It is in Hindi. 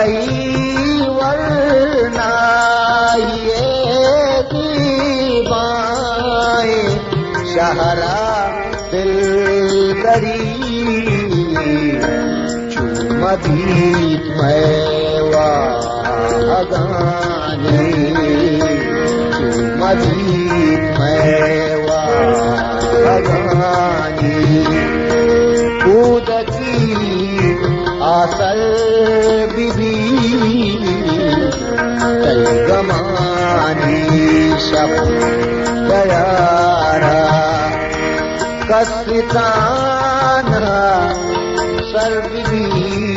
गई वरना ये दीवाएं शहरा दिल करी चुमदीत मैवा गाने चुमदीत मैवा गाने कूदती आसल बिबी कल गमानी शब गयारा कस्ताना सर बिबी